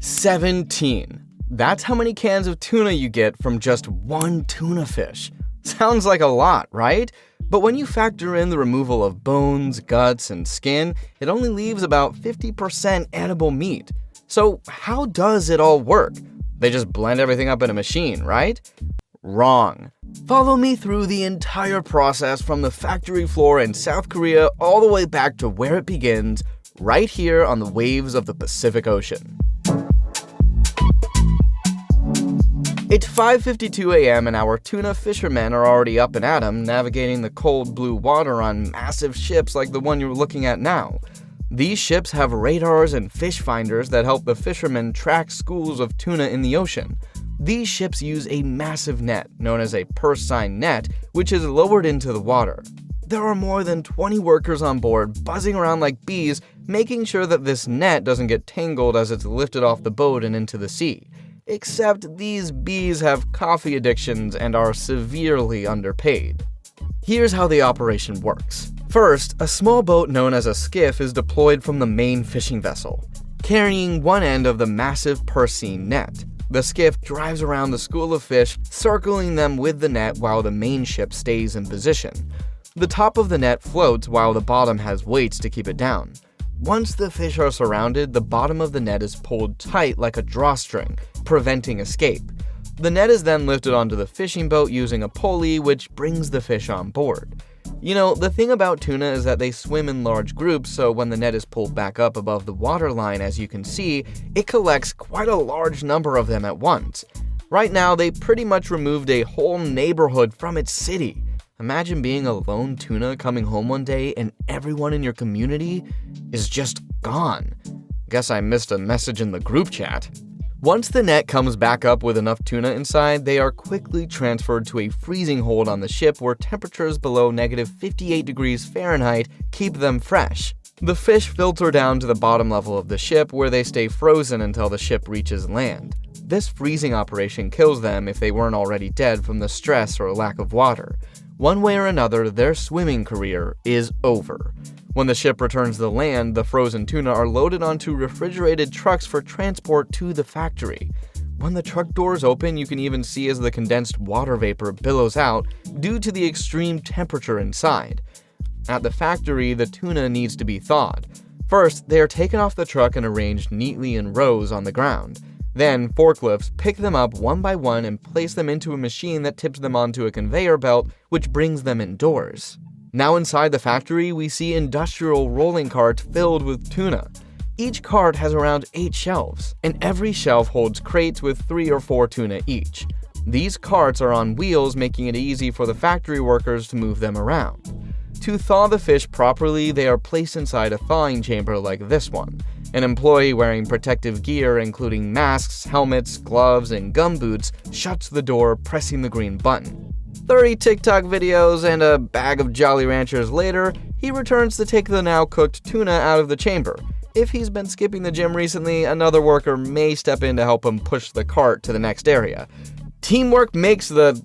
17. That's how many cans of tuna you get from just one tuna fish. Sounds like a lot, right? But when you factor in the removal of bones, guts, and skin, it only leaves about 50% edible meat. So how does it all work? They just blend everything up in a machine, right? Wrong. Follow me through the entire process from the factory floor in South Korea all the way back to where it begins, right here on the waves of the Pacific Ocean. It's 5:52 a.m. and our tuna fishermen are already up and at 'em, navigating the cold blue water on massive ships like the one you're looking at now. These ships have radars and fish finders that help the fishermen track schools of tuna in the ocean. These ships use a massive net, known as a purse seine net, which is lowered into the water. There are more than 20 workers on board, buzzing around like bees, making sure that this net doesn't get tangled as it's lifted off the boat and into the sea. Except these bees have coffee addictions and are severely underpaid. Here's how the operation works. First, a small boat known as a skiff is deployed from the main fishing vessel, carrying one end of the massive purse seine net. The skiff drives around the school of fish, circling them with the net while the main ship stays in position. The top of the net floats while the bottom has weights to keep it down. Once the fish are surrounded, the bottom of the net is pulled tight like a drawstring, preventing escape. The net is then lifted onto the fishing boat using a pulley, which brings the fish on board. You know, the thing about tuna is that they swim in large groups, so when the net is pulled back up above the waterline, as you can see, it collects quite a large number of them at once. Right now, they pretty much removed a whole neighborhood from its city. Imagine being a lone tuna coming home one day and everyone in your community is just gone. Guess I missed a message in the group chat. Once the net comes back up with enough tuna inside, they are quickly transferred to a freezing hold on the ship where temperatures below -58 degrees Fahrenheit keep them fresh. The fish filter down to the bottom level of the ship where they stay frozen until the ship reaches land. This freezing operation kills them if they weren't already dead from the stress or lack of water. One way or another, their swimming career is over. When the ship returns to land, the frozen tuna are loaded onto refrigerated trucks for transport to the factory. When the truck doors open, you can even see as the condensed water vapor billows out due to the extreme temperature inside. At the factory, the tuna needs to be thawed. First, they are taken off the truck and arranged neatly in rows on the ground. Then, forklifts pick them up one by one and place them into a machine that tips them onto a conveyor belt, which brings them indoors. Now inside the factory, we see industrial rolling carts filled with tuna. Each cart has around 8 shelves, and every shelf holds crates with 3 or 4 tuna each. These carts are on wheels, making it easy for the factory workers to move them around. To thaw the fish properly, they are placed inside a thawing chamber like this one. An employee wearing protective gear, including masks, helmets, gloves, and gumboots, shuts the door, pressing the green button. 30 TikTok videos and a bag of Jolly Ranchers later, he returns to take the now cooked tuna out of the chamber. If he's been skipping the gym recently, another worker may step in to help him push the cart to the next area. Teamwork makes the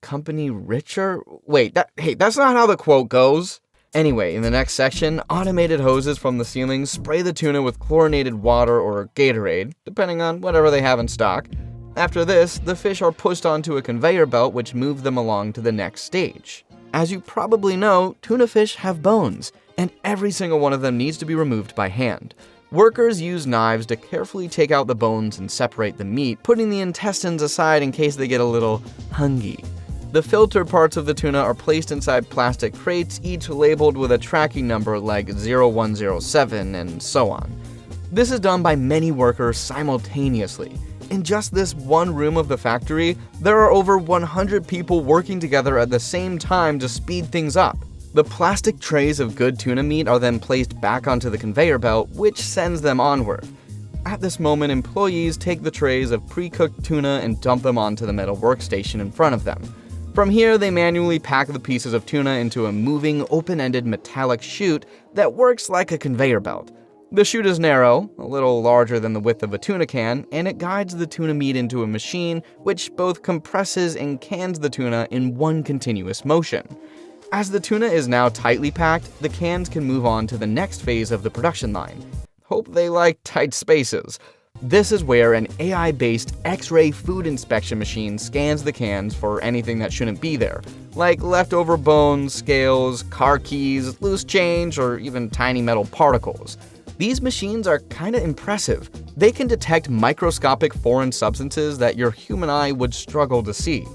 company richer? Wait, that's not how the quote goes. Anyway, in the next section, automated hoses from the ceiling spray the tuna with chlorinated water or Gatorade, depending on whatever they have in stock. After this, the fish are pushed onto a conveyor belt which moves them along to the next stage. As you probably know, tuna fish have bones, and every single one of them needs to be removed by hand. Workers use knives to carefully take out the bones and separate the meat, putting the intestines aside in case they get a little hungry. The filter parts of the tuna are placed inside plastic crates, each labeled with a tracking number like 0107 and so on. This is done by many workers simultaneously. In just this one room of the factory, there are over 100 people working together at the same time to speed things up. The plastic trays of good tuna meat are then placed back onto the conveyor belt, which sends them onward. At this moment, employees take the trays of pre-cooked tuna and dump them onto the metal workstation in front of them. From here, they manually pack the pieces of tuna into a moving, open-ended metallic chute that works like a conveyor belt. The chute is narrow, a little larger than the width of a tuna can, and it guides the tuna meat into a machine which both compresses and cans the tuna in one continuous motion. As the tuna is now tightly packed, the cans can move on to the next phase of the production line. Hope they like tight spaces. This is where an AI-based X-ray food inspection machine scans the cans for anything that shouldn't be there, like leftover bones, scales, car keys, loose change, or even tiny metal particles. These machines are kinda impressive. They can detect microscopic foreign substances that your human eye would struggle to see.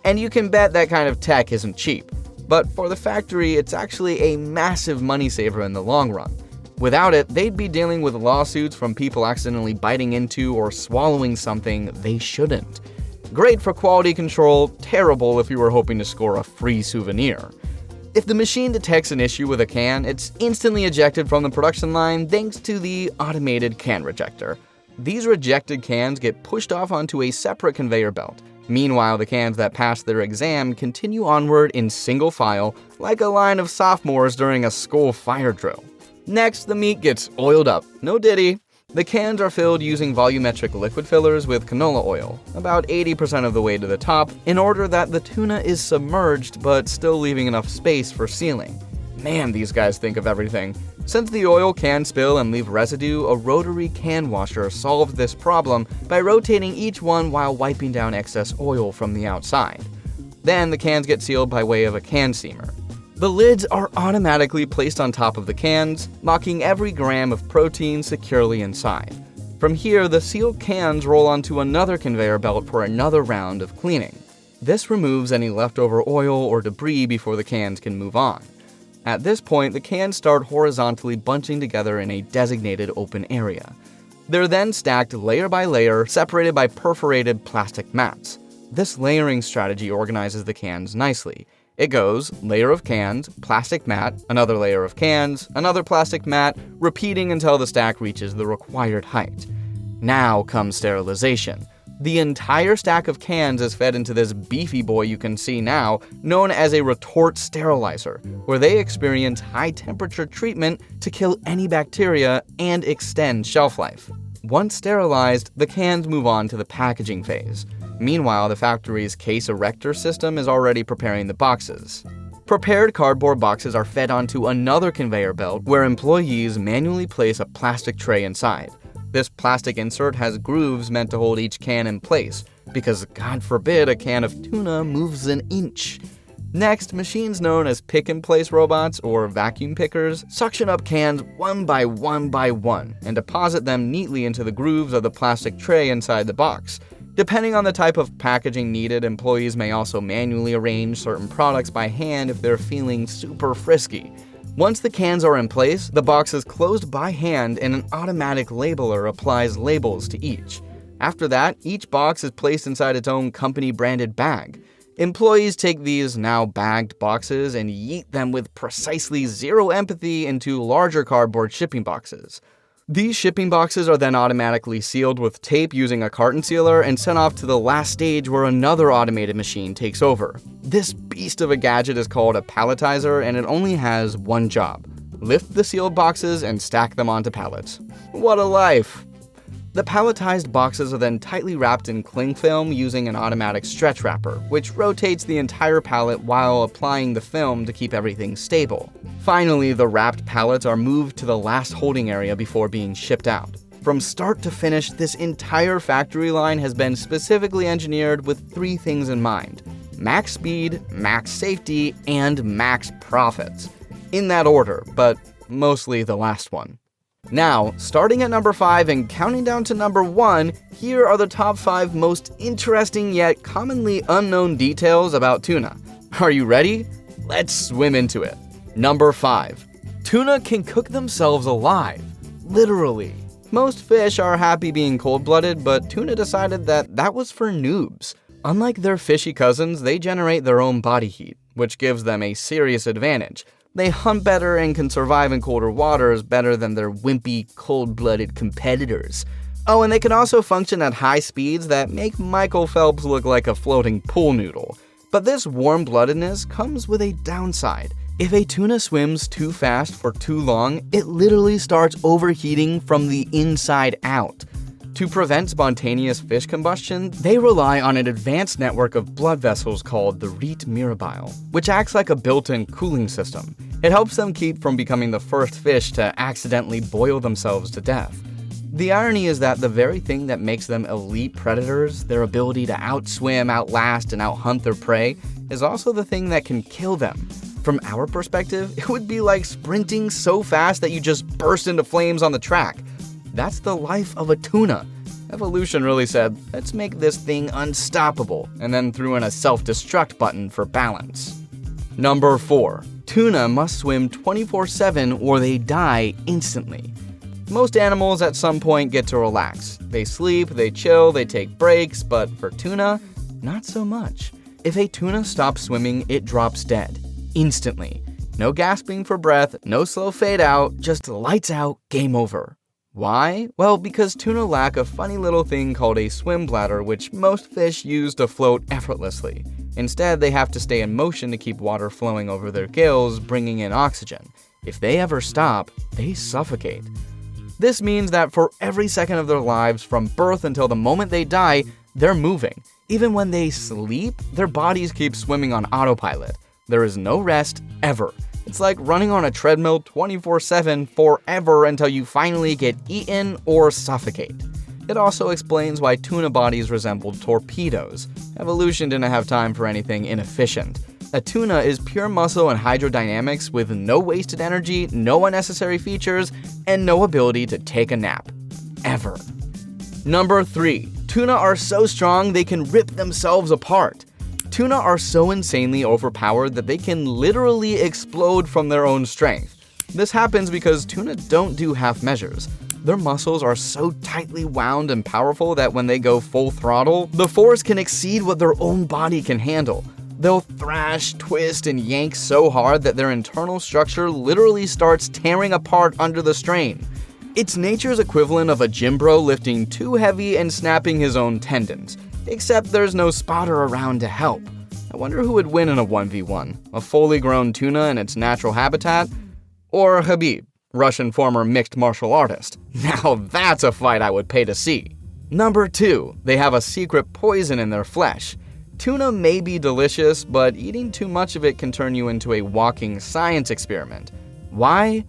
And you can bet that kind of tech isn't cheap. But for the factory, it's actually a massive money saver in the long run. Without it, they'd be dealing with lawsuits from people accidentally biting into or swallowing something they shouldn't. Great for quality control, terrible if you were hoping to score a free souvenir. If the machine detects an issue with a can, it's instantly ejected from the production line thanks to the automated can rejector. These rejected cans get pushed off onto a separate conveyor belt. Meanwhile, the cans that pass their exam continue onward in single file, like a line of sophomores during a school fire drill. Next, the meat gets oiled up. No diddy. The cans are filled using volumetric liquid fillers with canola oil, about 80% of the way to the top, in order that the tuna is submerged but still leaving enough space for sealing. Man, these guys think of everything. Since the oil can spill and leave residue, a rotary can washer solved this problem by rotating each one while wiping down excess oil from the outside. Then the cans get sealed by way of a can seamer. The lids are automatically placed on top of the cans, locking every gram of protein securely inside. From here, the sealed cans roll onto another conveyor belt for another round of cleaning. This removes any leftover oil or debris before the cans can move on. At this point, the cans start horizontally bunching together in a designated open area. They're then stacked layer by layer, separated by perforated plastic mats. This layering strategy organizes the cans nicely. It goes layer of cans, plastic mat, another layer of cans, another plastic mat, repeating until the stack reaches the required height. Now comes sterilization. The entire stack of cans is fed into this beefy boy you can see now, known as a retort sterilizer, where they experience high temperature treatment to kill any bacteria and extend shelf life. Once sterilized, the cans move on to the packaging phase. Meanwhile, the factory's case erector system is already preparing the boxes. Prepared cardboard boxes are fed onto another conveyor belt where employees manually place a plastic tray inside. This plastic insert has grooves meant to hold each can in place, because God forbid a can of tuna moves an inch. Next, machines known as pick-and-place robots or vacuum pickers suction up cans one by one and deposit them neatly into the grooves of the plastic tray inside the box. Depending on the type of packaging needed, employees may also manually arrange certain products by hand if they're feeling super frisky. Once the cans are in place, the box is closed by hand and an automatic labeler applies labels to each. After that, each box is placed inside its own company-branded bag. Employees take these now bagged boxes and yeet them with precisely zero empathy into larger cardboard shipping boxes. These shipping boxes are then automatically sealed with tape using a carton sealer and sent off to the last stage where another automated machine takes over. This beast of a gadget is called a palletizer and it only has one job: lift the sealed boxes and stack them onto pallets. What a life! The palletized boxes are then tightly wrapped in cling film using an automatic stretch wrapper, which rotates the entire pallet while applying the film to keep everything stable. Finally, the wrapped pallets are moved to the last holding area before being shipped out. From start to finish, this entire factory line has been specifically engineered with three things in mind: max speed, max safety, and max profits. In that order, but mostly the last one. Now, starting at number 5 and counting down to number 1, here are the top 5 most interesting yet commonly unknown details about tuna. Are you ready? Let's swim into it. Number 5. Tuna can cook themselves alive. Literally. Most fish are happy being cold-blooded, but tuna decided that that was for noobs. Unlike their fishy cousins, they generate their own body heat, which gives them a serious advantage. They hunt better and can survive in colder waters better than their wimpy, cold-blooded competitors. Oh, and they can also function at high speeds that make Michael Phelps look like a floating pool noodle. But this warm-bloodedness comes with a downside. If a tuna swims too fast for too long, it literally starts overheating from the inside out. To prevent spontaneous fish combustion, they rely on an advanced network of blood vessels called the rete mirabile, which acts like a built-in cooling system. It helps them keep from becoming the first fish to accidentally boil themselves to death. The irony is that the very thing that makes them elite predators, their ability to outswim, outlast, and outhunt their prey, is also the thing that can kill them. From our perspective, it would be like sprinting so fast that you just burst into flames on the track. That's the life of a tuna. Evolution really said, let's make this thing unstoppable, and then threw in a self-destruct button for balance. Number 4. Tuna must swim 24/7 or they die instantly. Most animals at some point get to relax. They sleep, they chill, they take breaks, but for tuna, not so much. If a tuna stops swimming, it drops dead. Instantly. No gasping for breath, no slow fade out, just lights out, game over. Why? Well, because tuna lack a funny little thing called a swim bladder, which most fish use to float effortlessly. Instead, they have to stay in motion to keep water flowing over their gills, bringing in oxygen. If they ever stop, they suffocate. This means that for every second of their lives, from birth until the moment they die, they're moving. Even when they sleep, their bodies keep swimming on autopilot. There is no rest, ever. It's like running on a treadmill 24/7 forever until you finally get eaten or suffocate. It also explains why tuna bodies resembled torpedoes. Evolution didn't have time for anything inefficient. A tuna is pure muscle and hydrodynamics with no wasted energy, no unnecessary features, and no ability to take a nap. Ever. Number 3. Tuna are so strong they can rip themselves apart. Tuna are so insanely overpowered that they can literally explode from their own strength. This happens because tuna don't do half measures. Their muscles are so tightly wound and powerful that when they go full throttle, the force can exceed what their own body can handle. They'll thrash, twist, and yank so hard that their internal structure literally starts tearing apart under the strain. It's nature's equivalent of a gym bro lifting too heavy and snapping his own tendons. Except there's no spotter around to help. I wonder who would win in a 1v1, a fully grown tuna in its natural habitat, or Khabib, Russian former mixed martial artist. Now that's a fight I would pay to see. Number 2, they have a secret poison in their flesh. Tuna may be delicious, but eating too much of it can turn you into a walking science experiment. Why?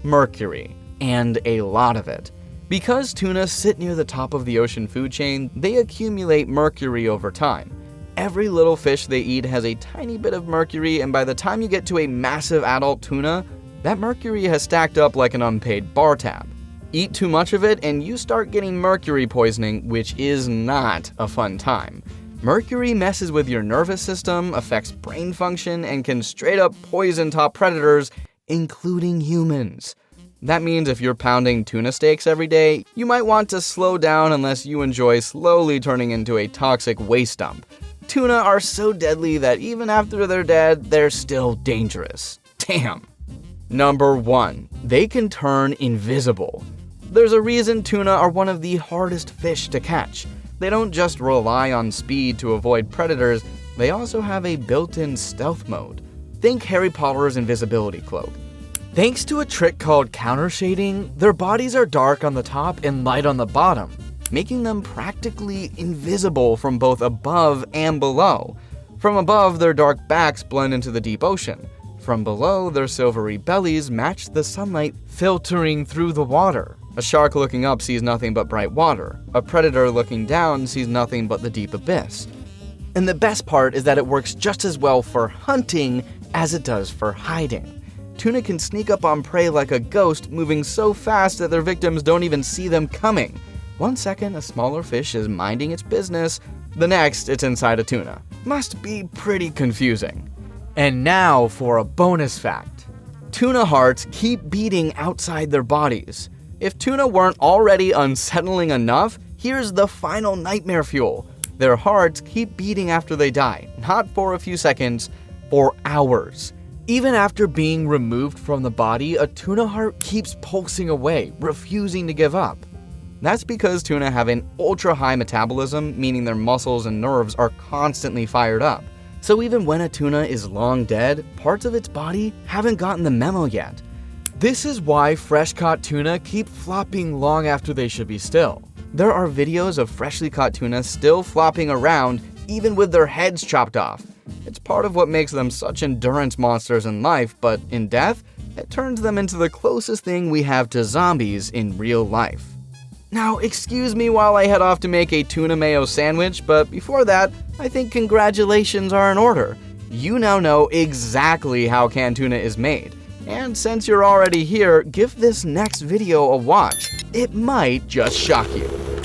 Mercury, and a lot of it. Because tuna sit near the top of the ocean food chain, they accumulate mercury over time. Every little fish they eat has a tiny bit of mercury, and by the time you get to a massive adult tuna, that mercury has stacked up like an unpaid bar tab. Eat too much of it and you start getting mercury poisoning, which is not a fun time. Mercury messes with your nervous system, affects brain function, and can straight up poison top predators, including humans. That means if you're pounding tuna steaks every day, you might want to slow down unless you enjoy slowly turning into a toxic waste dump. Tuna are so deadly that even after they're dead, they're still dangerous. Damn. Number 1. They can turn invisible. There's a reason tuna are one of the hardest fish to catch. They don't just rely on speed to avoid predators, they also have a built-in stealth mode. Think Harry Potter's invisibility cloak. Thanks to a trick called countershading, their bodies are dark on the top and light on the bottom, making them practically invisible from both above and below. From above, their dark backs blend into the deep ocean. From below, their silvery bellies match the sunlight filtering through the water. A shark looking up sees nothing but bright water. A predator looking down sees nothing but the deep abyss. And the best part is that it works just as well for hunting as it does for hiding. Tuna can sneak up on prey like a ghost, moving so fast that their victims don't even see them coming. One second, a smaller fish is minding its business. The next, it's inside a tuna. Must be pretty confusing. And now for a bonus fact. Tuna hearts keep beating outside their bodies. If tuna weren't already unsettling enough, here's the final nightmare fuel. Their hearts keep beating after they die, not for a few seconds, for hours. Even after being removed from the body, a tuna heart keeps pulsing away, refusing to give up. That's because tuna have an ultra-high metabolism, meaning their muscles and nerves are constantly fired up. So even when a tuna is long dead, parts of its body haven't gotten the memo yet. This is why fresh-caught tuna keep flopping long after they should be still. There are videos of freshly caught tuna still flopping around, even with their heads chopped off. It's part of what makes them such endurance monsters in life, but in death, it turns them into the closest thing we have to zombies in real life. Now, excuse me while I head off to make a tuna mayo sandwich, but before that, I think congratulations are in order. You now know exactly how canned tuna is made. And since you're already here, give this next video a watch. It might just shock you.